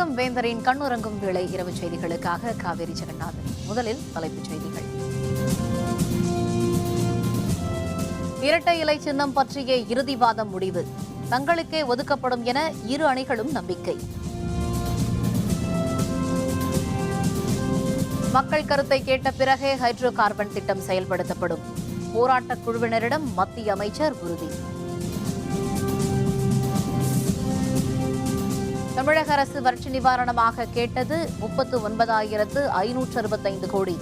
வணக்கம். வேந்தரின் கண்ணுறங்கும் வேளை இரவு செய்திகளுக்காக காவேரி ஜெகநாதன். முதலில் தலைப்புச் செய்திகள். இரட்டை இலை சின்னம் பற்றிய இறுதிவாதம் முடிவு தங்களுக்கே ஒதுக்கப்படும் என இரு அணிகளும் நம்பிக்கை. மக்கள் கருத்தை கேட்ட பிறகே ஹைட்ரோ கார்பன் திட்டம் செயல்படுத்தப்படும். போராட்டக் குழுவினரிடம் மத்திய அமைச்சர் உறுதி. தமிழக அரசு வறட்சி நிவாரணமாக கேட்டது 39,565 கோடி.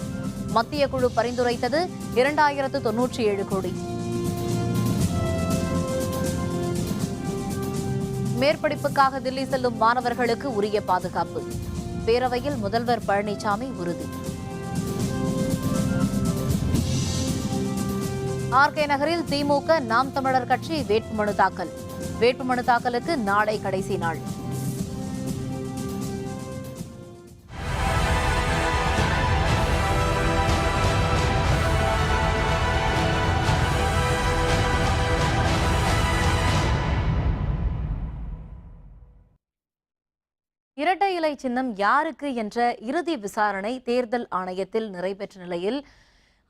மத்திய குழு பரிந்துரைத்தது 2,097 கோடி. மேற்படிப்புக்காக தில்லி செல்லும் மாணவர்களுக்கு உரிய பாதுகாப்பு. பேரவையில் முதல்வர் பழனிசாமி உறுதி. ஆர்கே நகரில் திமுக நாம் தமிழர் கட்சி வேட்புமனு தாக்கல். வேட்புமனு தாக்கலுக்கு நாளை கடைசி நாள். இரட்டை இலை சின்னம் யாருக்கு என்ற இறுதி விசாரணை தேர்தல் ஆணையத்தில் நிறைவேற்ற நிலையில்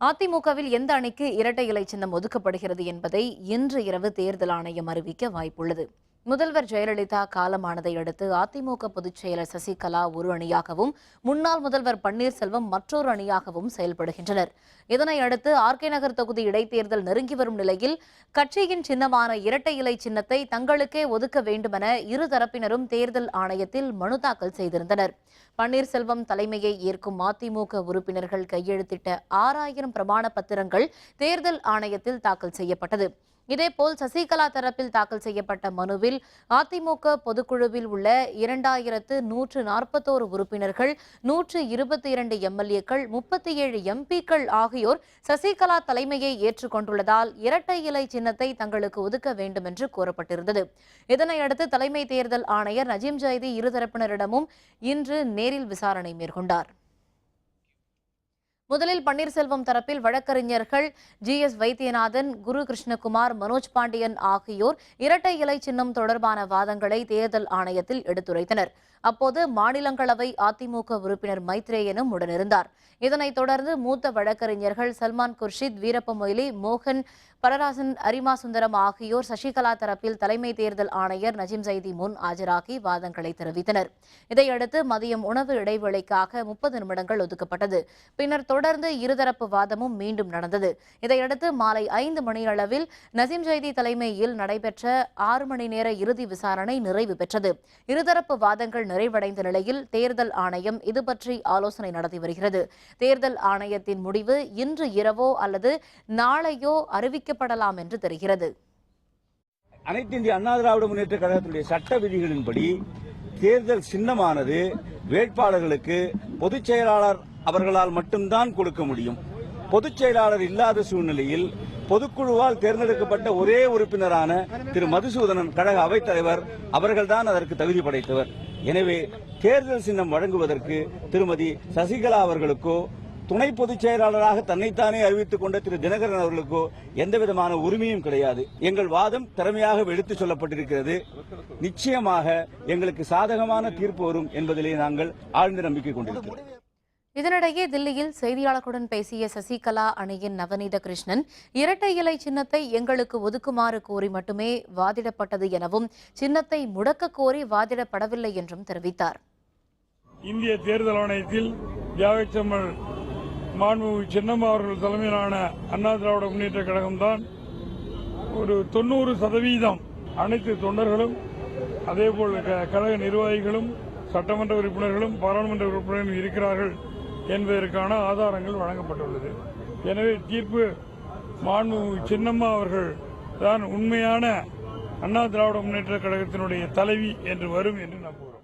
அதிமுகவில் எந்த அணிக்கு இரட்டை இலை சின்னம் ஒதுக்கப்படுகிறது என்பதை இன்று இரவு தேர்தல் ஆணையம் அறிவிக்க வாய்ப்புள்ளது. முதல்வர் ஜெயலலிதா காலமானதை அடுத்து அதிமுக பொதுச் செயலர் சசிகலா ஒரு அணியாகவும் முன்னாள் முதல்வர் பன்னீர்செல்வம் மற்றொரு அணியாகவும் செயல்படுகின்றனர். இதனை அடுத்து ஆர்கே நகர் தொகுதி இடைத்தேர்தல் நெருங்கி வரும் நிலையில் கட்சியின் சின்னமான இரட்டை இலை சின்னத்தை தங்களுக்கே ஒதுக்க வேண்டுமென இரு தரப்பினரும் தேர்தல் ஆணையத்தில் மனு தாக்கல் செய்திருந்தனர். பன்னீர்செல்வம் தலைமையை ஏற்கும் அதிமுக உறுப்பினர்கள் கையெழுத்திட்ட 6,000 பிரமாண பத்திரங்கள் தேர்தல் ஆணையத்தில் தாக்கல் செய்யப்பட்டது. இதேபோல் சசிகலா தரப்பில் தாக்கல் செய்யப்பட்ட மனுவில் அதிமுக பொதுக்குழுவில் உள்ள 2,141 உறுப்பினர்கள், 122 எம்எல்ஏக்கள், 37 எம்பிக்கள் ஆகியோர் சசிகலா தலைமையை ஏற்றுக்கொண்டுள்ளதால் இரட்டை இலை சின்னத்தை தங்களுக்கு ஒதுக்க வேண்டும் என்று கோரப்பட்டிருந்தது. இதனையடுத்து தலைமை தேர்தல் ஆணையர் நஜீம் ஜைதி இருதரப்பினரிடமும் இன்று நேரில் விசாரணை மேற்கொண்டார். முதலில் பன்னீர்செல்வம் தரப்பில் வழக்கறிஞர்கள் GS வைத்தியநாதன், குரு கிருஷ்ணகுமார், மனோஜ் பாண்டியன் ஆகியோர் இரட்டை இலை சின்னம் தொடர்பான வாதங்களை தேர்தல் ஆணையத்தில் எடுத்துரைத்தனர். அப்போது மாநிலங்களவை அதிமுக உறுப்பினர் மைத்ரேயனும் உடனிருந்தார். இதனைத் தொடர்ந்து மூத்த வழக்கறிஞர்கள் சல்மான் குர்ஷித், வீரப்ப மொய்லி, மோகன், பரராசன், அரிமா சுந்தரம் ஆகியோர் சசிகலா தரப்பில் தலைமை தேர்தல் ஆணையர் நஜீம் ஜைதி முன் ஆஜராகி வாதங்களை தெரிவித்தனர். இதையடுத்து மதியம் உணவு இடைவேளைக்காக 30 நிமிடங்கள் ஒதுக்கப்பட்டது. பின்னர் தொடர்ந்து இருதரப்பு வாதமும் மீண்டும் நடந்தது. இதையடுத்து மாலை 5 மணியளவில் நஜீம் ஜைதி தலைமையில் நடைபெற்ற 6 மணி நேர இறுதி விசாரணை நிறைவு பெற்றது. இருதரப்பு வாதங்கள் நிறைவடைந்த நிலையில் தேர்தல் ஆணையம் இதுபற்றி ஆலோசனை நடத்தி வருகிறது. தேர்தல் ஆணையத்தின் முடிவு இன்று இரவோ அல்லது நாளையோ அறிவிக்கப்படலாம் என்று தெரிகிறது. அனைத்து இந்திய அண்ணா திராவிட முன்னேற்ற கழகத்தினுடைய சட்ட விதிகளின்படி தேர்தல் சின்னமானது வேட்பாளர்களுக்கு பொதுச் செயலாளர் அவர்களால் மட்டும்தான் கொடுக்க முடியும். பொதுச் செயலாளர் இல்லாத சூழ்நிலையில் பொதுக்குழுவால் தேர்ந்தெடுக்கப்பட்ட ஒரே உறுப்பினரான திரு மதுசூதனன் கழக அவைத்தலைவர் அவர்கள்தான் அதற்கு தகுதி படைத்தவர். எனவே தேர்தல் சின்னம் வழங்குவதற்கு திருமதி சசிகலா அவர்களுக்கோ துணை பொதுச் செயலாளராக தன்னைத்தானே அறிவித்துக் கொண்ட திரு தினகரன் அவர்களுக்கோ எந்தவிதமான உரிமையும் கிடையாது. எங்கள் வாதம் திறமையாக எடுத்துச் சொல்லப்பட்டிருக்கிறது. நிச்சயமாக எங்களுக்கு சாதகமான தீர்ப்பு வரும் என்பதிலே நாங்கள் ஆழ்ந்த நம்பிக்கை கொண்டிருக்கிறோம். இதனிடையே தில்லியில் செய்தியாளர்களுடன் பேசிய சசிகலா அணியின் நவநீத கிருஷ்ணன் இரட்டை இலை சின்னத்தை எங்களுக்கு ஒதுக்குமாறு கோரி மட்டுமே வாதிடப்பட்டது எனவும் சின்னத்தை முடக்க கோரி வாதிடப்படவில்லை என்றும் தெரிவித்தார். இந்திய தேர்தல் ஆணையத்தில் தியாகச்செம்மல் மாண்புமிகு சின்னம்மா அவர்கள் தலைமையிலான அண்ணா திராவிட முன்னேற்ற கழகம்தான் ஒரு 90% அனைத்து தொண்டர்களும் அதேபோல் கழக நிர்வாகிகளும் சட்டமன்ற உறுப்பினர்களும் பாராளுமன்ற உறுப்பினர்களும் இருக்கிறார்கள் என்பதற்கான ஆதாரங்கள் வழங்கப்பட்டுள்ளது. எனவே தீர்ப்பு மாண்புமிகு சின்னம்மா அவர்கள் தான் உண்மையான அண்ணா திராவிட முன்னேற்ற கழகத்தினுடைய தலைவி என்று வரும் என்று நம்புகிறோம்.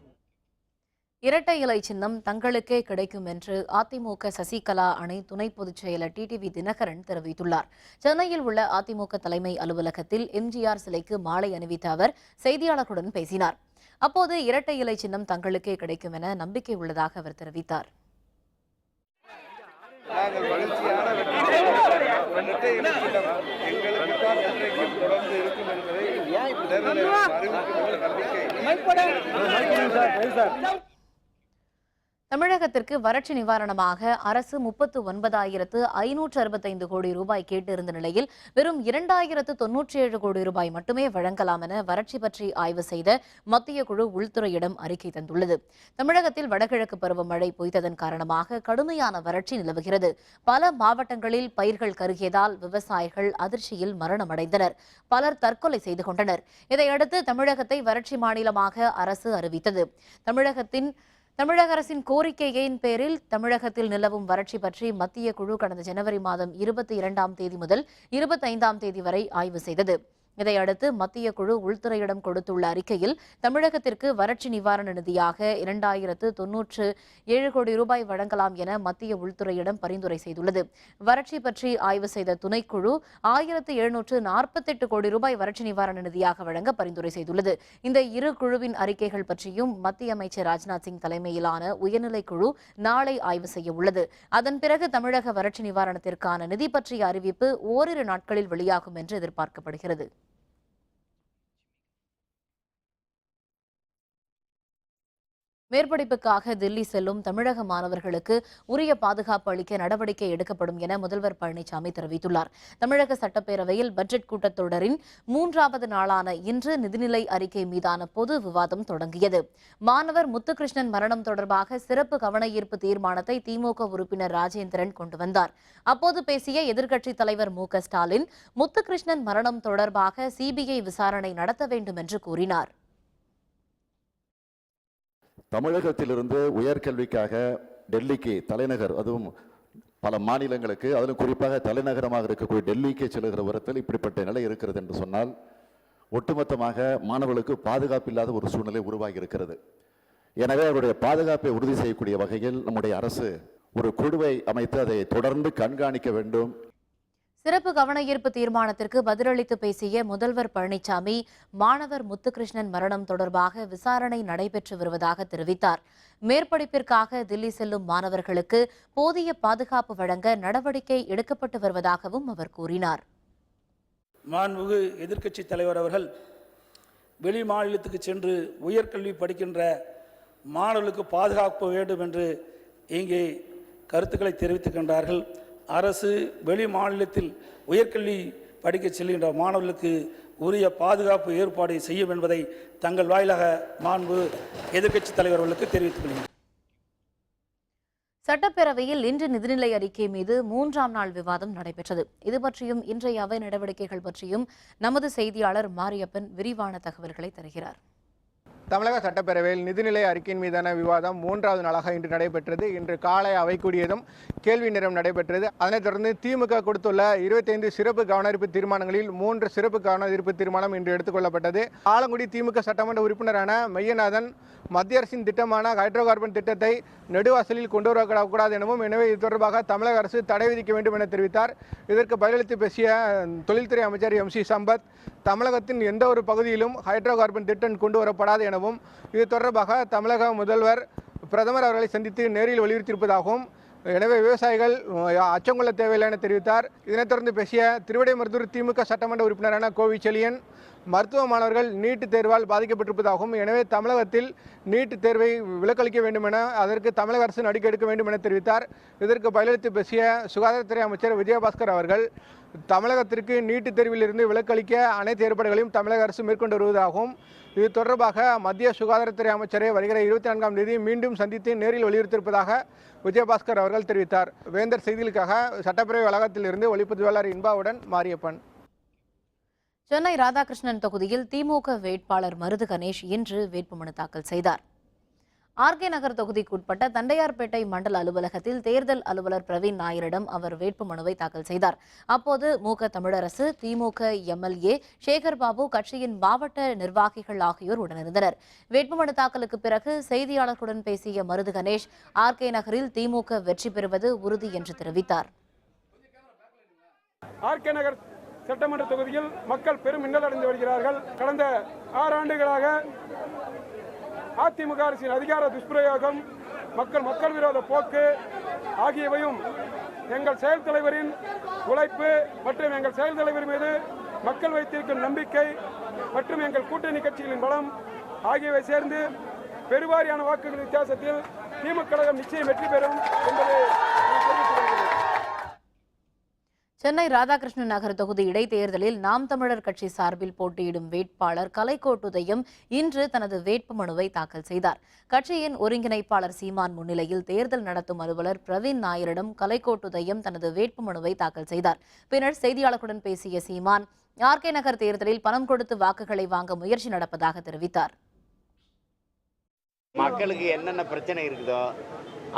இரட்டை இலை சின்னம் தங்களுக்கே கிடைக்கும் என்று அதிமுக சசிகலா அணி துணை பொதுச் செயலர் டிடிவி தினகரன் தெரிவித்துள்ளார். சென்னையில் உள்ள அதிமுக தலைமை அலுவலகத்தில் எம்ஜிஆர் சிலைக்கு மாலை அணிவித்த அவர் செய்தியாளர்களுடன் பேசினார். அப்போது இரட்டை இலை சின்னம் தங்களுக்கே கிடைக்கும் என நம்பிக்கை உள்ளதாக அவர் தெரிவித்தார். நாங்கள் மகிழ்ச்சியான வெற்றி எங்களுக்கு தொடர்ந்து இருக்கும் என்பதை அறிவிக்கும் நம்பிக்கை. தமிழகத்திற்கு வறட்சி நிவாரணமாக அரசு 39,565 கோடி ரூபாய் கேட்டிருந்த நிலையில் வெறும் 2,097 கோடி ரூபாய் மட்டுமே வழங்கலாம் என வறட்சி பற்றி ஆய்வு செய்த மத்திய குழு உள்துறையிடம் அறிக்கை தந்துள்ளது. தமிழகத்தில் வடகிழக்கு பருவமழை பொய்த்ததன் காரணமாக கடுமையான வறட்சி நிலவுகிறது. பல மாவட்டங்களில் பயிர்கள் கருகியதால் விவசாயிகள் அதிர்ச்சியில் மரணமடைந்தனர். பலர் தற்கொலை செய்து கொண்டனர். இதையடுத்து தமிழகத்தை வறட்சி மாநிலமாக அரசு அறிவித்தது. தமிழக அரசின் கோரிக்கையின் பேரில் தமிழகத்தில் நிலவும் வறட்சி பற்றி மத்திய குழு கடந்த ஜனவரி மாதம் 22ஆம் தேதி முதல் 25ஆம் தேதி வரை ஆய்வு செய்தது. இதையடுத்து மத்திய குழு உள்துறையிடம் கொடுத்துள்ள அறிக்கையில் தமிழகத்திற்கு வறட்சி நிவாரண நிதியாக 2,097 கோடி ரூபாய் வழங்கலாம் என மத்திய உள்துறையிடம் பரிந்துரை செய்துள்ளது. வறட்சி பற்றி ஆய்வு செய்த துணைக்குழு 1,748 கோடி ரூபாய் வறட்சி நிவாரண நிதியாக வழங்க பரிந்துரை செய்துள்ளது. இந்த இரு குழுவின் அறிக்கைகள் பற்றியும் மத்திய அமைச்சர் ராஜ்நாத் சிங் தலைமையிலான உயர்நிலை குழு நாளை ஆய்வு செய்ய உள்ளது. அதன் பிறகு தமிழக வறட்சி நிவாரணத்திற்கான நிதி பற்றிய அறிவிப்பு ஓரிரு நாட்களில் வெளியாகும் என்று எதிர்பார்க்கப்படுகிறது. மேற்படிப்புக்காக தில்லி செல்லும் தமிழக மாணவர்களுக்கு உரிய பாதுகாப்பு அளிக்க நடவடிக்கை எடுக்கப்படும் என முதல்வர் பழனிசாமி தெரிவித்துள்ளார். தமிழக சட்டப்பேரவையில் பட்ஜெட் கூட்டத்தொடரின் 3வது நாளான இன்று நிதிநிலை அறிக்கை மீதான பொது விவாதம் தொடங்கியது. மாணவர் முத்துகிருஷ்ணன் மரணம் தொடர்பாக சிறப்பு கவன ஈர்ப்பு தீர்மானத்தை திமுக உறுப்பினர் ராஜேந்திரன் கொண்டு வந்தார். அப்போது பேசிய எதிர்க்கட்சித் தலைவர் மு.க. ஸ்டாலின் முத்துகிருஷ்ணன் மரணம் தொடர்பாக சிபிஐ விசாரணை நடத்த வேண்டும் என்று கூறினார். தமிழகத்திலிருந்து உயர்கல்விக்காக டெல்லிக்கு தலைநகர், அதுவும் பல மாநிலங்களுக்கு, அதிலும் குறிப்பாக தலைநகரமாக இருக்கக்கூடிய டெல்லிக்கு செல்கிற விதத்தில் இப்படிப்பட்ட நிலை இருக்கிறது என்று சொன்னால் ஒட்டுமொத்தமாக மாணவர்களுக்கு பாதுகாப்பு இல்லாத ஒரு சூழ்நிலை உருவாகி இருக்கிறது. எனவே அவருடைய பாதுகாப்பை உறுதி செய்யக்கூடிய வகையில் நம்முடைய அரசு ஒரு குழுவை அமைத்து அதை தொடர்ந்து கண்காணிக்க வேண்டும். சிறப்பு கவன ஈர்ப்பு தீர்மானத்திற்கு பதிலளித்து பேசிய முதல்வர் பழனிசாமி மாணவர் முத்துகிருஷ்ணன் மரணம் தொடர்பாக விசாரணை நடைபெற்று வருவதாக தெரிவித்தார். மேற்படிப்பிற்காக தில்லி செல்லும் மாணவர்களுக்கு போதிய பாதுகாப்பு வழங்க நடவடிக்கை எடுக்கப்பட்டு வருவதாகவும் அவர் கூறினார். மாண்புமிகு எதிர்க்கட்சித் தலைவர் அவர்கள் வெளி மாநிலத்துக்கு சென்று உயர்கல்வி படிக்கின்ற மாணவர்களுக்கு பாதுகாப்பு வேண்டும் என்று இங்கே கருத்துக்களை தெரிவித்துக்கின்றார்கள். அரசு வெளி மாநிலத்தில் உயர்கல்வி படிக்க செல்கின்ற மாணவர்களுக்கு உரிய பாதுகாப்பு ஏற்பாடு செய்யும் என்பதை தங்கள் வாயிலாக மாண்பு எதிர்க்கட்சித் தலைவர்களுக்கு தெரிவித்துக் கொள்கிறேன். சட்டப்பேரவையில் இன்று நிதிநிலை அறிக்கை மீது 3ஆம் நாள் விவாதம் நடைபெற்றது. இது பற்றியும் இன்றைய அவை நடவடிக்கைகள் பற்றியும் நமது செய்தியாளர் மாரியப்பன் விரிவான தகவல்களை தருகிறார். தமிழக சட்டப்பேரவையில் நிதிநிலை அறிக்கையின் மீதான விவாதம் 3வது நாளாக இன்று நடைபெற்றது. இன்று காலை அவை கூடியதும் கேள்வி நேரம் நடைபெற்றது. அதனைத் தொடர்ந்து திமுக கொடுத்துள்ள 25 சிறப்பு கவனஈர்ப்பு தீர்மானங்களில் 3 சிறப்பு கவனஈர்ப்பு தீர்மானம் இன்று எடுத்துக்கொள்ளப்பட்டது. ஆலங்குடி திமுக சட்டமன்ற உறுப்பினரான மையநாதன் மத்திய அரசின் திட்டமான ஹைட்ரோ கார்பன் திட்டத்தை நெடுவாசலில் கொண்டு வரக்கூடாது எனவும், எனவே இது தொடர்பாக தமிழக அரசு தடை விதிக்க வேண்டும் என தெரிவித்தார். இதற்கு பதிலளித்து பேசிய தொழில்துறை அமைச்சர் MC சம்பத் தமிழகத்தின் எந்த ஒரு பகுதியிலும் ஹைட்ரோ கார்பன் திட்டம் கொண்டு வரப்படாது எனவும், இது தொடர்பாக தமிழக முதல்வர் பிரதமர் அவர்களை சந்தித்து நேரில் வலியுறுத்தியிருப்பதாகவும், எனவே விவசாயிகள் அச்சம் கொள்ள தேவையில்லை என தெரிவித்தார். இதனைத் தொடர்ந்து பேசிய திருவிடைமருதூர் திமுக சட்டமன்ற உறுப்பினரான கோவிச்செழியன் மருத்துவ மாணவர்கள் நீட் தேர்வால் பாதிக்கப்பட்டிருப்பதாகவும், எனவே தமிழகத்தில் நீட் தேர்வை விலக்களிக்க வேண்டும் என அதற்கு தமிழக அரசு நடவடிக்கை எடுக்க வேண்டும் என தெரிவித்தார். இதற்கு பதிலளித்து பேசிய சுகாதாரத்துறை அமைச்சர் விஜயபாஸ்கர் அவர்கள் தமிழகத்திற்கு நீட் தேர்வில் இருந்து விலக்களிக்க அனைத்து ஏற்பாடுகளையும் தமிழக அரசு மேற்கொண்டு வருவதாகவும், இது தொடர்பாக மத்திய சுகாதாரத்துறை அமைச்சரை வருகிற 24ஆம் தேதி மீண்டும் சந்தித்து நேரில் வலியுறுத்தியிருப்பதாக விஜயபாஸ்கர் அவர்கள் தெரிவித்தார். வேந்தர் செய்திகளுக்காக சட்டப்பேரவை வளாகத்திலிருந்து ஒளிப்பதிவாளர் இன்பாவுடன் மாரியப்பன். சென்னை ராதாகிருஷ்ணன் தொகுதியில் திமுக வேட்பாளர் மருது கணேஷ் இன்று வேட்புமனு தாக்கல் செய்தார். ஆர்கே நகர் தொகுதிக்குட்பட்ட தண்டையார்பேட்டை மண்டல அலுவலகத்தில் தேர்தல் அலுவலர் பிரவீன் நாயரிடம் அவர் வேட்புமனுவை தாக்கல் செய்தார். அப்போது மு.க. தமிழரசு, திமுக MLA சேகர் பாபு, கட்சியின் மாவட்ட நிர்வாகிகள் ஆகியோர் உடனிருந்தனர். வேட்புமனு தாக்கலுக்கு பிறகு செய்தியாளர்களுடன் பேசிய மருது கணேஷ் ஆர்கே நகரில் திமுக வெற்றி பெறுவது உறுதி என்று தெரிவித்தார். ஆர்கே நகர் சட்டமன்ற தொகுதியில் மக்கள் பெரும் இன்னல் அடைந்து வருகிறார்கள். கடந்த 6 ஆண்டுகளாக அதிமுக அரசின் அதிகார துஷ்பிரயோகம், மக்கள் விரோத போக்கு ஆகியவையும் எங்கள் செயல் தலைவரின் உழைப்பு மற்றும் எங்கள் செயல் தலைவர் மீது மக்கள் வைத்திருக்கும் நம்பிக்கை மற்றும் எங்கள் கூட்டணி கட்சிகளின் பலம் ஆகியவை சேர்ந்து பெருவாரியான வாக்குகள் வித்தியாசத்தில் திமுக கழகம் நிச்சயம் வெற்றி பெறும் என்பதை நான் தெரிவித்துக் கொள்கிறேன். சென்னை ராதாகிருஷ்ணன் நகர் தொகுதி இடைத்தேர்தலில் நாம் தமிழர் கட்சி சார்பில் போட்டியிடும் வேட்பாளர் கலைக்கோட்டுதயம் இன்று தனது வேட்புமனுவை தாக்கல் செய்தார். கட்சியின் ஒருங்கிணைப்பாளர் சீமான் முன்னிலையில் தேர்தல் நடத்தும் அலுவலர் பிரவீன் நாயரிடம் கலைக்கோட்டுதயம் தனது வேட்புமனுவை தாக்கல் செய்தார். பின்னர் செய்தியாளர்களுடன் பேசிய சீமான், ஆர்கே நகர் தேர்தலில் பணம் கொடுத்து வாக்குகளை வாங்க முயற்சி நடப்பதாக தெரிவித்தார். மக்களுக்கு என்னென்ன பிரச்சனை இருக்குதோ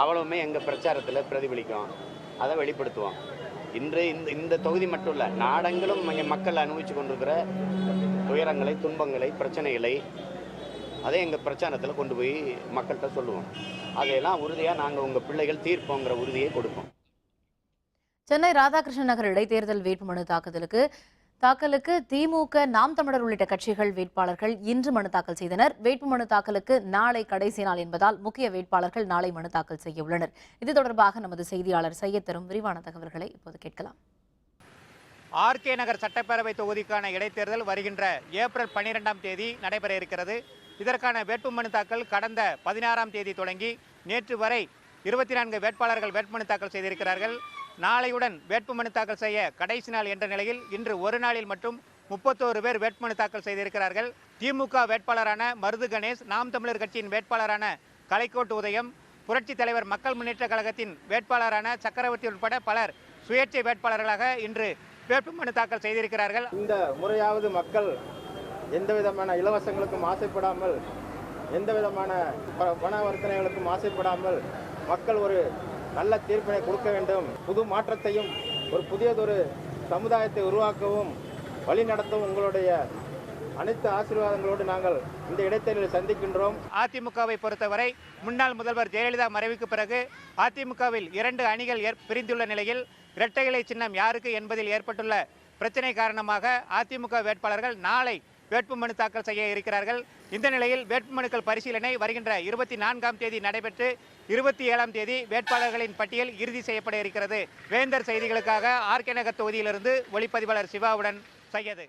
அவ்வளவுமே எங்க பிரச்சாரத்துல பிரதிபலிக்கும், அதை வெளிப்படுத்துவோம். இன்று இந்த தொகுதி மட்டும் இல்ல, நாடெங்கிலும் மக்கள் அனுபவிச்சு கொண்டிருக்கிற துயரங்களை, துன்பங்களை, பிரச்சனைகளை அதை எங்க பிரச்சாரத்துல கொண்டு போய் மக்கள்கிட்ட சொல்லுவோம். அதையெல்லாம் உறுதியா நாங்க உங்க பிள்ளைகள் தீர்ப்போங்கிற உறுதியை கொடுப்போம். சென்னை ராதாகிருஷ்ணன் நகர் இடைத்தேர்தல் வேட்புமனு தாக்கலுக்கு திமுக, நாம் தமிழர் உள்ளிட்ட கட்சிகள் வேட்பாளர்கள் இன்று மனு தாக்கல் செய்தனர். வேட்புமனு தாக்கலுக்கு நாளை கடைசி நாள் என்பதால் முக்கிய வேட்பாளர்கள் நாளை மனு தாக்கல் செய்ய உள்ளனர். இது தொடர்பாக நமது செய்தியாளர் சையத் தரும் விரிவான தகவல்களை இப்போது கேட்கலாம். ஆர்கே நகர் சட்டப்பேரவை தொகுதிக்கான இடைத்தேர்தல் வருகின்ற ஏப்ரல் 12ஆம் தேதி நடைபெற இருக்கிறது. இதற்கான வேட்புமனு தாக்கல் கடந்த 16ஆம் தேதி தொடங்கி நேற்று வரை 24 வேட்பாளர்கள் வேட்புமனு தாக்கல் செய்திருக்கிறார்கள். நாளையுடன் வேட்புமனு தாக்கல் செய்ய கடைசி நாள் என்ற நிலையில் இன்று ஒரு நாளில் மட்டும் 31 பேர் வேட்புமனு தாக்கல் செய்திருக்கிறார்கள். திமுக வேட்பாளரான மருது கணேஷ், நாம் தமிழர் கட்சியின் வேட்பாளரான கலைக்கோட்டு உதயம், புரட்சித் தலைவர் மக்கள் முன்னேற்ற கழகத்தின் வேட்பாளரான சக்கரவர்த்தி உட்பட பலர் சுயேட்சை வேட்பாளர்களாக இன்று வேட்புமனு தாக்கல் செய்திருக்கிறார்கள். இந்த முறையாவது மக்கள் எந்த விதமான இலவசங்களுக்கும் ஆசைப்படாமல், எந்த விதமான பணவர்த்தனைகளுக்கும் ஆசைப்படாமல் மக்கள் ஒரு நல்ல தீர்ப்பினை கொடுக்க வேண்டும், புது மாற்றத்தையும் ஒரு புதியதொரு சமுதாயத்தை உருவாக்கவும் வழி நடத்தவும் உங்களுடைய அனைத்து ஆசீர்வாதங்களோடு நாங்கள் இந்த இடைத்தேர்தலை சந்திக்கின்றோம். அதிமுகவை பொறுத்தவரை முன்னாள் முதல்வர் ஜெயலலிதா மறைவுக்கு பிறகு அதிமுகவில் 2 அணிகள் பிரிந்துள்ள நிலையில் இரட்டை இலை சின்னம் யாருக்கு என்பதில் ஏற்பட்டுள்ள பிரச்சனை காரணமாக அதிமுக வேட்பாளர்கள் நாளை வேட்புமனு தாக்கல் செய்ய இருக்கிறார்கள். இந்த நிலையில் வேட்புமனுக்கள் பரிசீலனை வருகின்ற 24ஆம் தேதி நடைபெற்று 27ஆம் தேதி வேட்பாளர்களின் பட்டியல் இறுதி செய்யப்பட இருக்கிறது. வேந்தர் செய்திகளுக்காக ஆர்கே நகர் தொகுதியிலிருந்து ஒளிப்பதிவாளர் சிவாவுடன் சையது.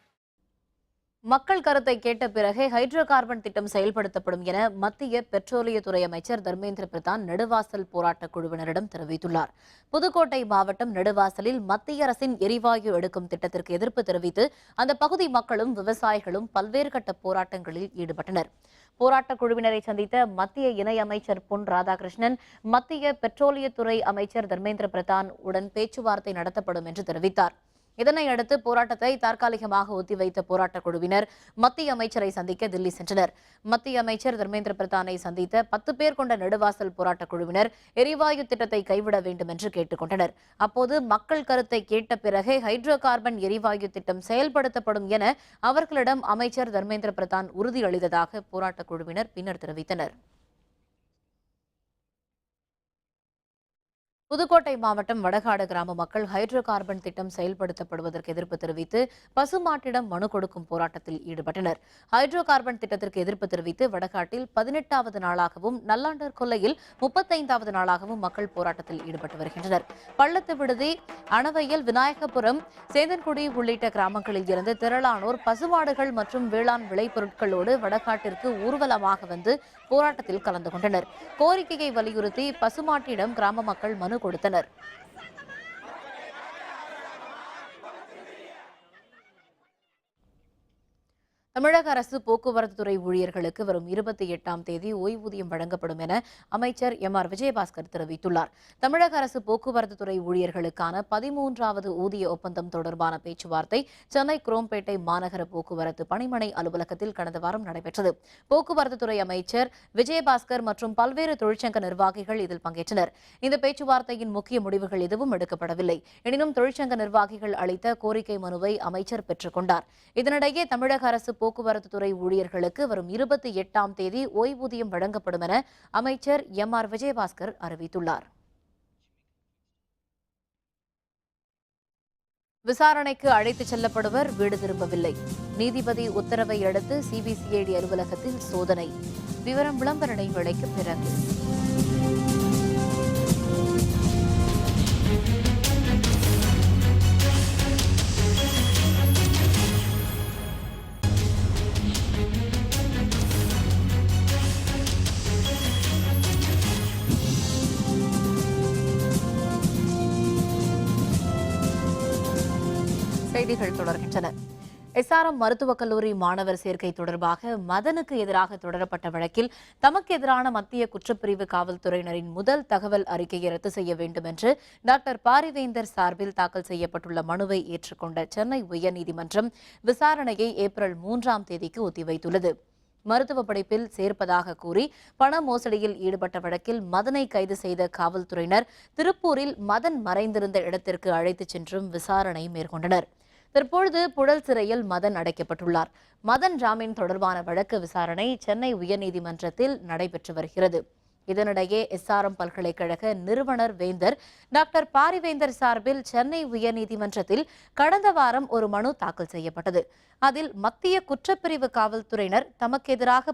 மக்கள் கருத்தை கேட்ட பிறகே ஹைட்ரோ கார்பன் திட்டம் செயல்படுத்தப்படும் என மத்திய பெட்ரோலியத்துறை அமைச்சர் தர்மேந்திர பிரதான் நெடுவாசல் போராட்டக் குழுவினரிடம் தெரிவித்துள்ளார். புதுக்கோட்டை மாவட்டம் நெடுவாசலில் மத்திய அரசின் எரிவாயு எடுக்கும் திட்டத்திற்கு எதிர்ப்பு தெரிவித்து அந்த பகுதி மக்களும் விவசாயிகளும் பல்வேறு கட்ட போராட்டங்களில் ஈடுபட்டனர். போராட்டக் குழுவினரை சந்தித்த மத்திய இணையமைச்சர் பொன் ராதாகிருஷ்ணன், மத்திய பெட்ரோலியத்துறை அமைச்சர் தர்மேந்திர பிரதான் உடன் பேச்சுவார்த்தை நடத்தப்படும் என்று தெரிவித்தார். இதனையடுத்து போராட்டத்தை தற்காலிகமாக ஒத்திவைத்த போராட்டக் குழுவினர் மத்திய அமைச்சரை சந்திக்க தில்லி சென்றனர். மத்திய அமைச்சர் தர்மேந்திர பிரதானை சந்தித்த 10 பேர் கொண்ட நெடுவாசல் போராட்டக் குழுவினர் எரிவாயு திட்டத்தை கைவிட வேண்டும் என்று கேட்டுக் கொண்டனர். அப்போது மக்கள் கருத்தை கேட்ட பிறகே ஹைட்ரோ கார்பன் எரிவாயு திட்டம் செயல்படுத்தப்படும் என அவர்களிடம் அமைச்சர் தர்மேந்திர பிரதான் உறுதியளித்ததாக போராட்டக் குழுவினர் பின்னர் தெரிவித்தனர். புதுக்கோட்டை மாவட்டம் வடகாடு கிராம மக்கள் ஹைட்ரோ கார்பன் திட்டம் செயல்படுத்தப்படுவதற்கு எதிர்ப்பு தெரிவித்து பசுமாட்டிடம் மனு கொடுக்கும் போராட்டத்தில் ஈடுபட்டனர். ஹைட்ரோ கார்பன் திட்டத்திற்கு எதிர்ப்பு தெரிவித்து வடகாட்டில் 18வது நாளாகவும், நல்லாண்டர் கொல்லையில் 35வது நாளாகவும் மக்கள் போராட்டத்தில் ஈடுபட்டு வருகின்றனர். பள்ளத்து விடுதி, அணவையல், விநாயகபுரம், சேந்தன்குடி உள்ளிட்ட கிராமங்களில் இருந்து திரளானோர் பசுமாடுகள் மற்றும் வேளாண் விளைபொருட்களோடு வடகாட்டிற்கு ஊர்வலமாக வந்து போராட்டத்தில் கலந்து கொண்டனர். கோரிக்கையை வலியுறுத்தி பசுமாட்டிடம் கிராம மக்கள் மனு கொடுத்தனர். தமிழக அரசு போக்குவரத்து துறை ஊழியர்களுக்கு வரும் 28ஆம் தேதி ஓய்வூதியம் வழங்கப்படும் என அமைச்சர் எம்.ஆர். விஜயபாஸ்கர் தெரிவித்துள்ளார். தமிழக அரசு போக்குவரத்து துறை ஊழியர்களுக்கான 13வது ஊதிய ஒப்பந்தம் தொடர்பான பேச்சுவார்த்தை சென்னை குரோம்பேட்டை மாநகர போக்குவரத்து பணிமனை அலுவலகத்தில் கடந்த வாரம் நடைபெற்றது. போக்குவரத்து துறை அமைச்சர் விஜயபாஸ்கர் மற்றும் பல்வேறு தொழிற்சங்க நிர்வாகிகள் இதில் பங்கேற்றனர். இந்த பேச்சுவார்த்தையின் முக்கிய முடிவுகள் எதுவும் எடுக்கப்படவில்லை. எனினும் தொழிற்சங்க நிர்வாகிகள் அளித்த கோரிக்கை மனுவை அமைச்சர் பெற்றுக் கொண்டார். இதனிடையே தமிழக அரசு போக்குவரத்து துறை ஊழியர்களுக்கு வரும் 28ஆம் தேதி ஓய்வூதியம் வழங்கப்படும் என அமைச்சர் எம்.ஆர். விஜயபாஸ்கர் அறிவித்துள்ளார். விசாரணைக்கு அழைத்துச் செல்லப்படுவர் வீடு திரும்பவில்லை. நீதிபதி உத்தரவை அடுத்து சிபிசிஐடி அலுவலகத்தில் சோதனை. விவரம் விளம்பர இடைவேளைக்கு பிறகு. செய்திகள் தொடர்கின்றன. எஸ்ஆர்எம் மருத்துவக் கல்லூரி மாணவர் சேர்க்கை தொடர்பாக மதனுக்கு எதிராக தொடரப்பட்ட வழக்கில் தமக்கு எதிரான மத்திய குற்றப்பிரிவு காவல்துறையினரின் முதல் தகவல் அறிக்கையை ரத்து செய்ய வேண்டும் என்று டாக்டர் பாரிவேந்தர் சார்பில் தாக்கல் செய்யப்பட்டுள்ள மனுவை ஏற்றுக்கொண்ட சென்னை உயர்நீதிமன்றம் விசாரணையை ஏப்ரல் 3ஆம் தேதிக்கு ஒத்திவைத்துள்ளது. மருத்துவ படிப்பில் சேர்ப்பதாக கூறி பண மோசடியில் ஈடுபட்ட வழக்கில் மதனை கைது செய்த காவல்துறையினர் திருப்பூரில் மதன் மறைந்திருந்த இடத்திற்கு அழைத்துச் சென்றும் விசாரணை மேற்கொண்டனர். தற்பொழுது புழல் சிறையில் மதன் அடைக்கப்பட்டுள்ளார். மதன் ஜாமீன் தொடர்பான வழக்கு விசாரணை சென்னை உயர்நீதிமன்றத்தில் நடைபெற்று வருகிறது. இதனிடையே எஸ்ஆர்எம் பல்கலைக்கழக நிறுவனர் வேந்தர் டாக்டர் பாரிவேந்தர் சார்பில் சென்னை உயர்நீதிமன்றத்தில் கடந்த வாரம் ஒரு மனு தாக்கல் செய்யப்பட்டது. அதில் மத்திய குற்றப்பிரிவு காவல்துறையினர் தமக்கு எதிராக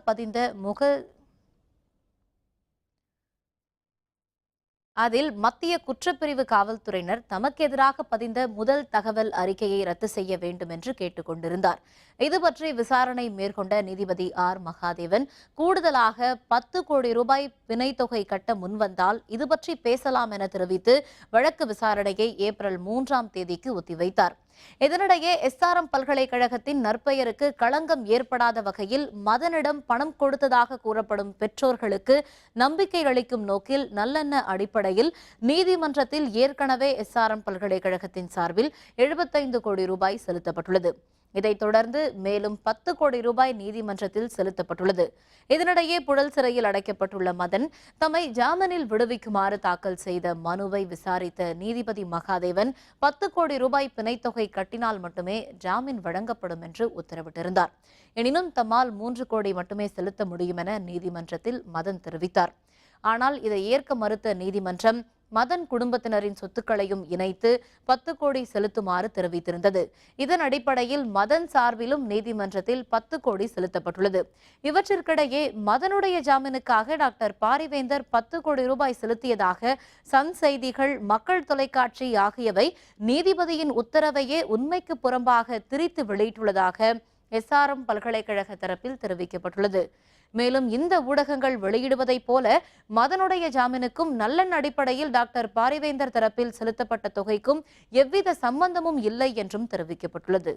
பதிந்த முதல் தகவல் அறிக்கையை ரத்து செய்ய வேண்டும் என்று கேட்டுக் கொண்டிருந்தார். இதுபற்றி விசாரணை மேற்கொண்ட நீதிபதி ஆர் மகாதேவன் கூடுதலாக 10 கோடி ரூபாய் பிணைத் தொகை கட்ட முன்வந்தால் இதுபற்றி பேசலாம் என தெரிவித்து வழக்கு விசாரணையை ஏப்ரல் 3ஆம் தேதிக்கு ஒத்திவைத்தார். இதனிடையே எஸ்ஆர்எம் பல்கலைக்கழகத்தின் நற்பெயருக்கு களங்கம் ஏற்படாத வகையில் மதனிடம் பணம் கொடுத்ததாக கூறப்படும் பெற்றோர்களுக்கு நம்பிக்கை அளிக்கும் நோக்கில் நல்லெண்ண அடிப்படையில் நீதிமன்றத்தில் ஏற்கனவே எஸ்ஆர்எம் பல்கலைக்கழகத்தின் சார்பில் 75 கோடி ரூபாய் செலுத்தப்பட்டுள்ளது. இதைத் தொடர்ந்து மேலும் 10 கோடி ரூபாய் நீதிமன்றத்தில் செலுத்தப்பட்டுள்ளது. இதனிடையே புழல் சிறையில் அடைக்கப்பட்டுள்ள மதன் தம்மை ஜாமீனில் விடுவிக்குமாறு தாக்கல் செய்த மனுவை விசாரித்த நீதிபதி மகாதேவன் 10 கோடி ரூபாய் பிணைத் தொகை கட்டினால் மட்டுமே ஜாமீன் வழங்கப்படும் என்று உத்தரவிட்டிருந்தார். எனினும் தம்மால் 3 கோடி மட்டுமே செலுத்த முடியும் என நீதிமன்றத்தில் மதன் தெரிவித்தார். ஆனால் இதை ஏற்க மறுத்த நீதிமன்றம் மதன் குடும்பத்தினரின் சொத்துக்களையும் இணைத்து 10 கோடி செலுத்துமாறு தெரிவித்திருந்தது. இதன் அடிப்படையில் மதன் சார்பிலும் நீதிமன்றத்தில் 10 கோடி செலுத்தப்பட்டுள்ளது. இவற்றிற்கிடையே மதனுடைய ஜாமீனுக்காக டாக்டர் பாரிவேந்தர் 10 கோடி ரூபாய் செலுத்தியதாக சன் செய்திகள், மக்கள் தொலைக்காட்சி ஆகியவை நீதிபதியின் உத்தரவையே உண்மைக்கு புறம்பாக திரித்து வெளியிட்டுள்ளதாக எஸ்ஆர்எம் பல்கலைக்கழக தரப்பில் தெரிவிக்கப்பட்டுள்ளது. மேலும் இந்த ஊடகங்கள் வெளியிடுவதைப் போல மதனுடைய ஜாமீனுக்கும் நல்லெண்ண அடிப்படையில் டாக்டர் பாரிவேந்தர் தரப்பில் செலுத்தப்பட்ட தொகைக்கும் எவ்வித சம்பந்தமும் இல்லை என்றும் தெரிவிக்கப்பட்டுள்ளது.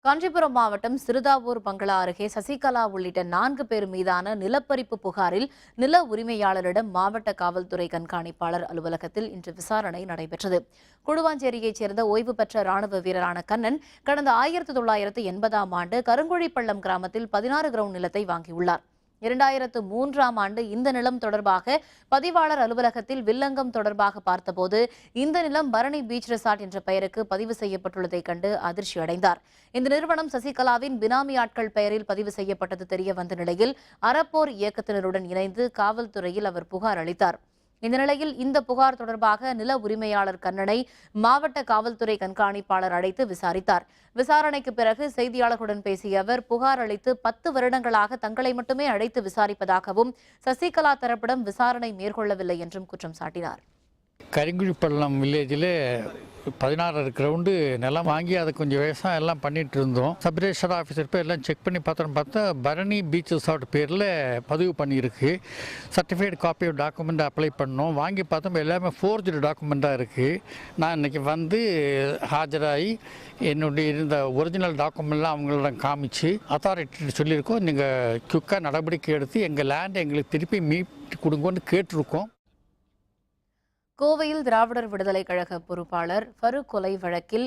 காஞ்சிபுரம் மாவட்டம் சிறுதாவூர் பங்களா அருகே சசிகலா உள்ளிட்ட 4 பேர் மீதான நிலப்பறிப்பு புகாரில் நில உரிமையாளரிடம் மாவட்ட காவல்துறை கண்காணிப்பாளர் அலுவலகத்தில் இன்று விசாரணை நடைபெற்றது. குடுவாஞ்சேரியைச் சேர்ந்த ஓய்வு பெற்ற ராணுவ வீரரான கண்ணன் கடந்த 1980ஆம் ஆண்டு கருங்குழிப்பள்ளம் கிராமத்தில் 16 கிரவுண்ட் நிலத்தை வாங்கியுள்ளார். 2003ஆம் ஆண்டு இந்த நிலம் தொடர்பாக பதிவாளர் அலுவலகத்தில் வில்லங்கம் தொடர்பாக பார்த்தபோது இந்த நிலம் பரணி பீச் ரெசார்ட் என்ற பெயருக்கு பதிவு செய்யப்பட்டுள்ளதைக் கண்டு அதிர்ச்சி அடைந்தார். இந்த நிறுவனம் சசிகலாவின் பினாமி ஆட்கள் பெயரில் பதிவு செய்யப்பட்டது தெரிய வந்த நிலையில் அறப்போர் இயக்கத்தினருடன் இணைந்து காவல்துறையில் அவர் புகார் அளித்தார். இந்த நிலையில் இந்த புகார் தொடர்பாக நில உரிமையாளர் கண்ணனை மாவட்ட காவல்துறை கண்காணிப்பாளர் அழைத்து விசாரித்தார். விசாரணைக்கு பிறகு செய்தியாளர்களுடன் பேசிய அவர் புகார் அளித்து 10 வருடங்களாக தங்களை மட்டுமே அழைத்து விசாரிப்பதாகவும் சசிகலா தரப்பிடம் விசாரணை மேற்கொள்ளவில்லை என்றும் குற்றம் சாட்டினார். கருங்குழிப்பள்ளம் வில்லேஜில் 16 கிரவுண்டு நிலம் வாங்கி அதை கொஞ்சம் விவசாயம் எல்லாம் பண்ணிட்டு இருந்தோம். சப்ரேஷர் ஆஃபீஸர் போய் எல்லாம் செக் பண்ணி பார்த்தா பரணி பீச் ரிசார்ட் பேரில் பதிவு பண்ணியிருக்கு. Certified copy of document apply பண்ணோம். வாங்கி பார்த்தோம் எல்லாமே ஃபோர்ஜ்டு டாக்குமெண்ட்டாக இருக்குது. நான் இன்றைக்கி வந்து ஆஜராகி என்னுடைய இருந்த ஒரிஜினல் டாக்குமெண்ட்லாம் அவங்களிடம் காமிச்சு அத்தாரிட்டி சொல்லியிருக்கோம், நீங்கள் குயிக்காக நடவடிக்கை எடுத்து எங்கள் லேண்டை எங்களுக்கு திருப்பி மீட்டு கொடுங்கன்னு கேட்டிருக்கோம். கோவையில் திராவிடர் விடுதலைக் கழக பொறுப்பாளர் ஃபருக் கொலை வழக்கில்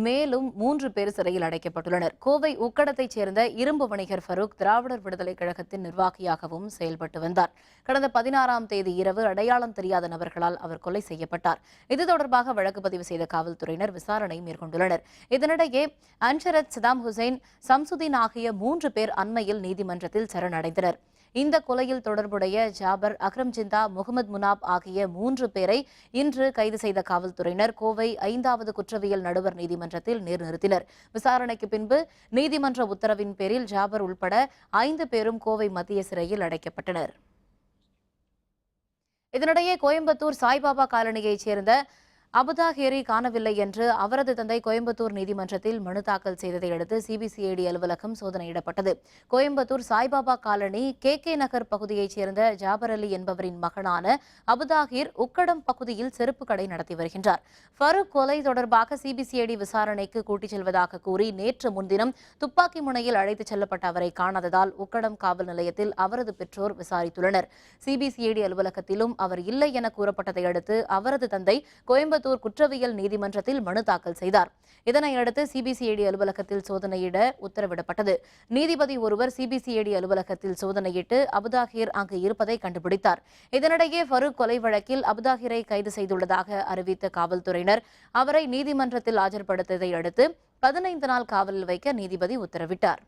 மேலும் 3 பேர் சிறையில் அடைக்கப்பட்டுள்ளனர். கோவை உக்கடத்தைச் சேர்ந்த இரும்பு வணிகர் ஃபருக் திராவிடர் விடுதலைக் கழகத்தின் நிர்வாகியாகவும் செயல்பட்டு வந்தார். கடந்த 16ஆம் தேதி இரவு அடையாளம் தெரியாத நபர்களால் அவர் கொலை செய்யப்பட்டார். இது தொடர்பாக வழக்கு பதிவு செய்த காவல்துறையினர் விசாரணை மேற்கொண்டுள்ளனர். இதனிடையே அன்ஷரத், சதாம் ஹுசைன், சம்சுதீன் ஆகிய 3 பேர் அண்மையில் நீதிமன்றத்தில் சரணடைந்தனர். இந்த கொலையில் தொடர்புடைய ஜாபர், அக்ரம் ஜிந்தா, முகமது முனாப் ஆகிய 3 பேரை இன்று கைது செய்த காவல்துறையினர் கோவை 5வது குற்றவியல் நடுவர் நீதிமன்றத்தில் நிறுத்தினர். விசாரணைக்கு பின்பு நீதிமன்ற உத்தரவின் பேரில் ஜாபர் உள்பட 5 பேரும் கோவை மத்திய சிறையில் அடைக்கப்பட்டனர். இதனிடையே கோயம்புத்தூர் சாய்பாபா காலனியைச் சேர்ந்த அபுதாஹேரி காணவில்லை என்று அவரது தந்தை கோயம்புத்தூர் நீதிமன்றத்தில் மனு தாக்கல் செய்ததை அடுத்து சிபிசிஐடி அலுவலகம் சோதனையிடப்பட்டது. கோயம்புத்தூர் சாய்பாபா காலனி கே நகர் பகுதியைச் சேர்ந்த ஜாபர் அலி என்பவரின் மகனான அபுதாஹிர் உக்கடம் பகுதியில் செருப்பு கடை நடத்தி வருகின்றார். ஃபரூக் கொலை தொடர்பாக சிபிசிஐடி விசாரணைக்கு கூட்டிச் செல்வதாக கூறி நேற்று முன்தினம் துப்பாக்கி முனையில் அழைத்துச் செல்லப்பட்ட அவரை காணாததால் உக்கடம் காவல் நிலையத்தில் அவரது பெற்றோர் விசாரித்துள்ளனர். சிபிசிஐடி அலுவலகத்திலும் அவர் இல்லை என கூறப்பட்டதை அடுத்து அவரது தந்தை கோயம்புத்தூர் குற்றவியல் நீதிமன்றத்தில் மனு தாக்கல் செய்தார். இதனையடுத்து சிபிசிஐடி அலுவலகத்தில் சோதனையிட உத்தரவிடப்பட்டது. நீதிபதி ஒருவர் சிபிசிஐடி அலுவலகத்தில் சோதனையிட்டு அபுதாஹிர் அங்கு இருப்பதை கண்டுபிடித்தார். இதனிடையே ஃபரூக் கொலை வழக்கில் அபுதாஹிரை கைது செய்துள்ளதாக அறிவித்த காவல்துறையினர் அவரை நீதிமன்றத்தில் ஆஜர்படுத்தியதை அடுத்து 15 நாள் காவலில் வைக்க நீதிபதி உத்தரவிட்டார்.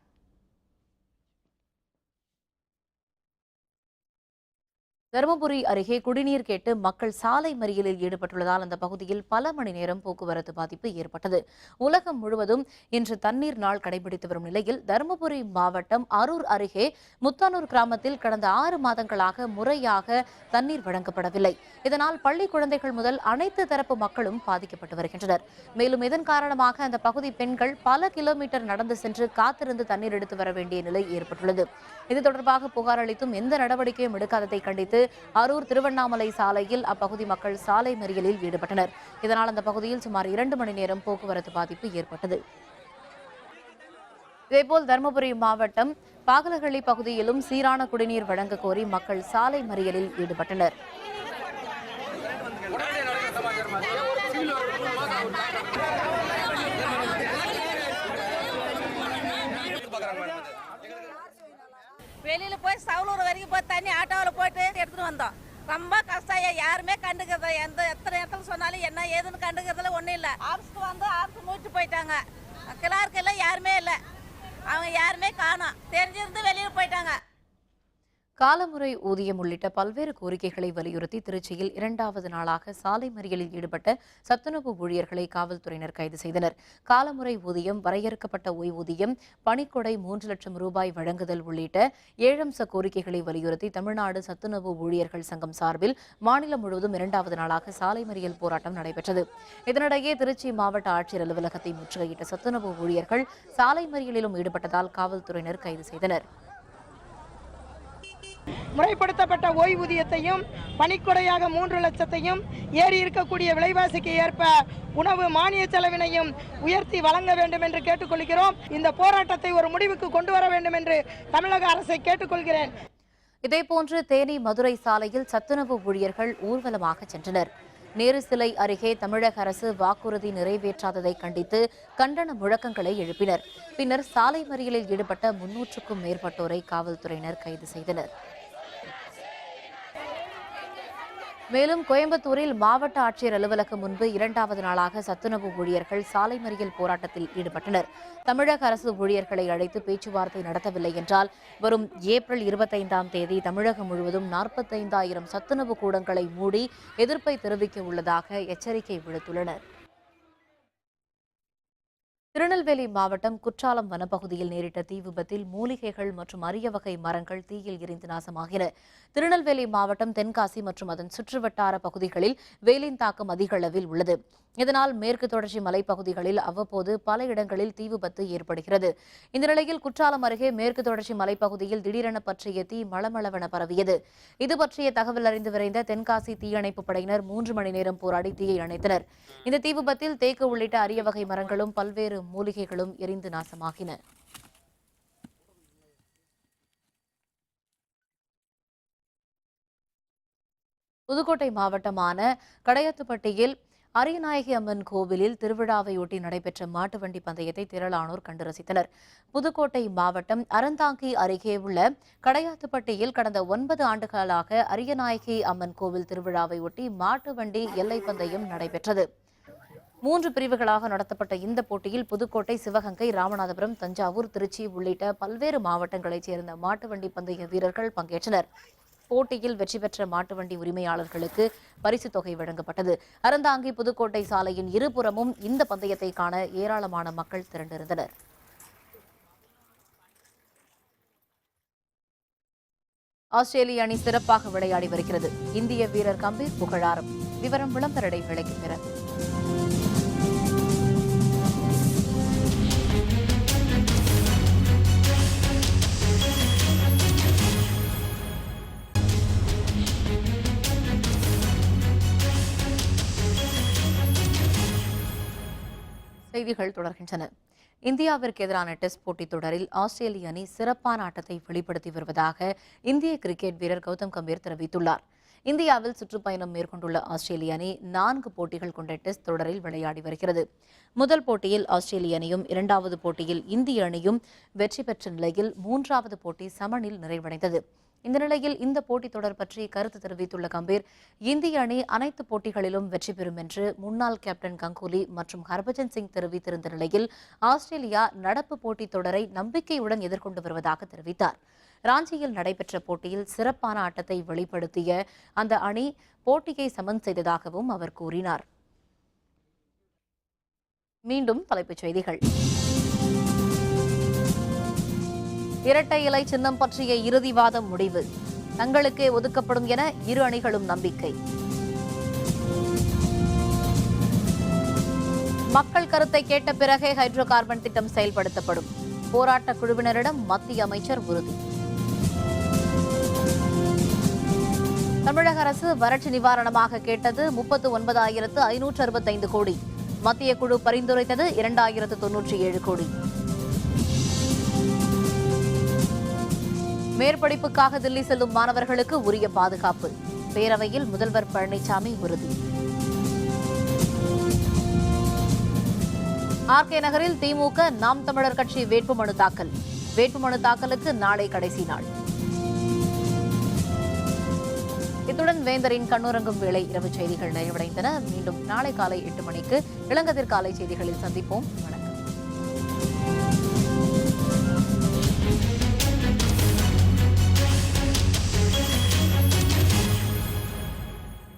தருமபுரி அருகே குடிநீர் கேட்டு மக்கள் சாலை மறியலில் ஈடுபட்டுள்ளதால் அந்த பகுதியில் பல மணி நேரம் போக்குவரத்து பாதிப்பு ஏற்பட்டது. உலகம் முழுவதும் இன்று தண்ணீர் நாள் கடைபிடித்து வரும் நிலையில் தருமபுரி மாவட்டம் அரூர் அருகே முத்தானூர் கிராமத்தில் கடந்த 6 மாதங்களாக முறையாக தண்ணீர் வழங்கப்படவில்லை. இதனால் பள்ளி குழந்தைகள் முதல் அனைத்து தரப்பு மக்களும் பாதிக்கப்பட்டு வருகின்றனர். மேலும் இதன் காரணமாக அந்த பகுதி பெண்கள் பல கிலோமீட்டர் நடந்து சென்று காத்திருந்து தண்ணீர் எடுத்து வர வேண்டிய நிலை ஏற்பட்டுள்ளது. இது தொடர்பாக புகார் அளித்தும் எந்த நடவடிக்கையும் எடுக்காததை கண்டித்து அரூர் திருவண்ணாமலை சாலையில் அப்பகுதி மக்கள் சாலை மறியலில் ஈடுபட்டனர். இதனால் அந்த பகுதியில் சுமார் 2 மணி நேரம் போக்குவரத்து பாதிப்பு ஏற்பட்டது. இதேபோல் தருமபுரி மாவட்டம் பாகலஹள்ளி பகுதியிலும் சீரான குடிநீர் வழங்க கோரி மக்கள் சாலை மறியலில் ஈடுபட்டனர். வெளியில போய் சவுலூர் வரைக்கும் போய் தண்ணி ஆட்டோவில் போயிட்டு எடுத்துட்டு வந்தோம். ரொம்ப கஷ்டம். யாருமே கண்டுக்கிறது எத்தனை இடத்துல சொன்னாலும் என்ன ஏதுன்னு கண்டுக்கிறதுல ஒன்றும் இல்லை. ஆஃபீஸ்க்கு வந்து ஆஃபீஸ் மூச்சு போயிட்டாங்க. கிளார்க்கு எல்லாம் யாருமே இல்லை. அவங்க யாருமே காணோம். தெரிஞ்சிருந்து வெளியில் போயிட்டாங்க. காலமுறை ஊதியம் உள்ளிட்ட பல்வேறு கோரிக்கைகளை வலியுறுத்தி திருச்சியில் 2வது நாளாக சாலை மறியலில் ஈடுபட்ட சத்துணவு ஊழியர்களை காவல்துறையினர் கைது செய்தனர். காலமுறை ஊதியம், வரையறுக்கப்பட்ட ஓய்வூதியம், பணிக்கொடை 3 லட்சம் ரூபாய் வழங்குதல் உள்ளிட்ட 7 அம்ச கோரிக்கைகளை வலியுறுத்தி தமிழ்நாடு சத்துணவு ஊழியர்கள் சங்கம் சார்பில் மாநிலம் முழுவதும் 2வது நாளாக சாலை மறியல் போராட்டம் நடைபெற்றது. இதனிடையே திருச்சி மாவட்ட ஆட்சியர் அலுவலகத்தை முற்றுகையிட்ட சத்துணவு ஊழியர்கள் சாலை மறியலிலும் ஈடுபட்டதால் காவல்துறையினர் கைது செய்தனர். முறைப்படுத்தப்பட்ட ஓய்வூதியத்தையும் பணிக்கொடையாக 3 லட்சத்தையும் ஏறி இருக்கக்கூடிய விலைவாசிக்கு ஏற்ப உணவு மானிய செலவினையும் உயர்த்தி வழங்க வேண்டும் என்று கேட்டுக்கொள்கிறோம். இந்த போராட்டத்தை ஒரு முடிவுக்கு கொண்டு வர வேண்டும் என்று தமிழக அரசை கேட்டுக்கொள்கிறேன். இதேபோன்று தேனி மதுரை சாலையில் சத்துணவு ஊழியர்கள் ஊர்வலமாக சென்றனர். நேரு சிலை அருகே தமிழக அரசு வாக்குறுதி நிறைவேற்றாததை கண்டித்து கண்டன முழக்கங்களை எழுப்பினர். பின்னர் சாலை மறியலில் ஈடுபட்ட 300க்கும் மேற்பட்டோரை காவல்துறையினர் கைது செய்தனர். மேலும் கோயம்புத்தூரில் மாவட்ட ஆட்சியர் அலுவலகம் முன்பு 2வது நாளாக சத்துணவு ஊழியர்கள் சாலை மறியல் போராட்டத்தில் ஈடுபட்டனர். தமிழக அரசு ஊழியர்களை அழைத்து பேச்சுவார்த்தை நடத்தவில்லை என்றால் வரும் ஏப்ரல் 25ஆம் தேதி தமிழகம் முழுவதும் 45,000 சத்துணவு கூடங்களை மூடி எதிர்ப்பை தெரிவிக்க உள்ளதாக எச்சரிக்கை விடுத்துள்ளனர். திருநெல்வேலி மாவட்டம் குற்றாலம் வனப்பகுதியில் நேரிட்ட தீ விபத்தில் மூலிகைகள் மற்றும் அரிய வகை மரங்கள் தீயில் எரிந்து நாசமாகின. திருநெல்வேலி மாவட்டம் தென்காசி மற்றும் அதன் சுற்றுவட்டார பகுதிகளில் வெயிலின் தாக்கம் அதிக அளவில் உள்ளது. இதனால் மேற்கு தொடர்ச்சி மலைப்பகுதிகளில் அவ்வப்போது பல இடங்களில் தீ விபத்து ஏற்படுகிறது. இந்த நிலையில் குற்றாலம் அருகே மேற்கு தொடர்ச்சி மலைப்பகுதியில் திடீரென பற்றிய தீ மளமளவென பரவியது. இது பற்றிய தகவல் அறிந்து விரைந்த தென்காசி தீயணைப்பு படையினர் 3 மணி நேரம் போராடி தீயை அணைத்தனர். இந்த தீ விபத்தில் தேக்கு உள்ளிட்ட அரிய வகை மரங்களும் பல்வேறு மூலிகைகளும் எரிந்து நாசமாகின. புதுக்கோட்டை மாவட்டமான கடையாத்துப்பட்டியில் அரியநாயகி அம்மன் கோவிலில் திருவிழாவையொட்டி நடைபெற்ற மாட்டு வண்டி பந்தயத்தை திரளானோர் கண்டு ரசித்தனர். புதுக்கோட்டை மாவட்டம் அறந்தாங்கி அருகே உள்ள கடையாத்துப்பட்டியில் கடந்த 9 ஆண்டுகளாக அரியநாயகி அம்மன் கோவில் திருவிழாவையொட்டி மாட்டு வண்டி எல்லை பந்தயம் நடைபெற்றது. 3 பிரிவுகளாக நடத்தப்பட்ட இந்த போட்டியில் புதுக்கோட்டை, சிவகங்கை, ராமநாதபுரம், தஞ்சாவூர், திருச்சி உள்ளிட்ட பல்வேறு மாவட்டங்களைச் சேர்ந்த மாட்டு வண்டி பந்தய வீரர்கள் பங்கேற்றனர். போட்டியில் வெற்றி பெற்ற மாட்டு வண்டி உரிமையாளர்களுக்கு பரிசுத் தொகை வழங்கப்பட்டது. அறந்தாங்கி புதுக்கோட்டை சாலையின் இருபுறமும் இந்த பந்தயத்தை காண ஏராளமான மக்கள் திரண்டிருந்தனர். ஆஸ்திரேலிய அணி சிறப்பாக விளையாடி வருகிறது. இந்திய வீரர் கம்பீர் புகழாரம். விவரம் விளம்பர இடைவேளைக்கு பிறகு. செய்திகள் தொடர்கின்றன. இந்தியாவிற்கு எதிரான டெஸ்ட் போட்டித் தொடரில் ஆஸ்திரேலிய அணி சிறப்பான ஆட்டத்தை வெளிப்படுத்தி வருவதாக இந்திய கிரிக்கெட் வீரர் கௌதம் கம்பீர் தெரிவித்துள்ளார். இந்தியாவில் சுற்றுப்பயணம் மேற்கொண்டுள்ள ஆஸ்திரேலிய அணி 4 போட்டிகள் கொண்ட டெஸ்ட் தொடரில் விளையாடி வருகிறது. முதல் போட்டியில் ஆஸ்திரேலிய அணியும், இரண்டாவது போட்டியில் இந்திய அணியும் வெற்றி பெற்ற நிலையில் 3வது போட்டி சமனில் நிறைவடைந்தது. இந்த நிலையில் இந்த போட்டித் தொடர் பற்றி கருத்து தெரிவித்துள்ள கம்பீர், இந்திய அணி அனைத்து போட்டிகளிலும் வெற்றி பெறும் என்று முன்னாள் கேப்டன் கங்குலி மற்றும் ஹர்பஜன் சிங் தெரிவித்திருந்த நிலையில் ஆஸ்திரேலியா நடப்பு போட்டித் தொடரை நம்பிக்கையுடன் எதிர்கொண்டு வருவதாக தெரிவித்தார். ராஞ்சியில் நடைபெற்ற போட்டியில் சிறப்பான ஆட்டத்தை வெளிப்படுத்திய அந்த அணி போட்டியை சமன் செய்ததாகவும் அவர் கூறினார். மீண்டும் தலைப்புச் செய்திகள். இரட்டை இலை சின்னம் பற்றிய இறுதிவாதம் முடிவு. தங்களுக்கே ஒதுக்கப்படும் என இரு அணிகளும் நம்பிக்கை. மக்கள் கருத்தை கேட்ட பிறகே ஹைட்ரோ கார்பன் திட்டம் செயல்படுத்தப்படும். போராட்ட குழுவினரிடம் மத்திய அமைச்சர் உறுதி. தமிழக அரசு வறட்சி நிவாரணமாக கேட்டது 39,565 கோடி. மத்திய குழு பரிந்துரைத்தது 2,097 கோடி. மேற்படிப்புக்காக தில்லி செல்லும் மாணவர்களுக்கு உரிய பாதுகாப்பு. பேரவையில் முதல்வர் பழனிசாமி உறுதி. ஆர்கே நகரில் திமுக நாம் தமிழர் கட்சி வேட்புமனு தாக்கல். வேட்புமனு தாக்கலுக்கு நாளை கடைசி நாள். இத்துடன் வேந்தரின் கண்ணுறங்கும் வேளை இரவு செய்திகள் நிறைவடைந்தன. மீண்டும் நாளை காலை 8 மணிக்கு இளங்கதிர் காலை செய்திகளில் சந்திப்போம். வணக்கம்.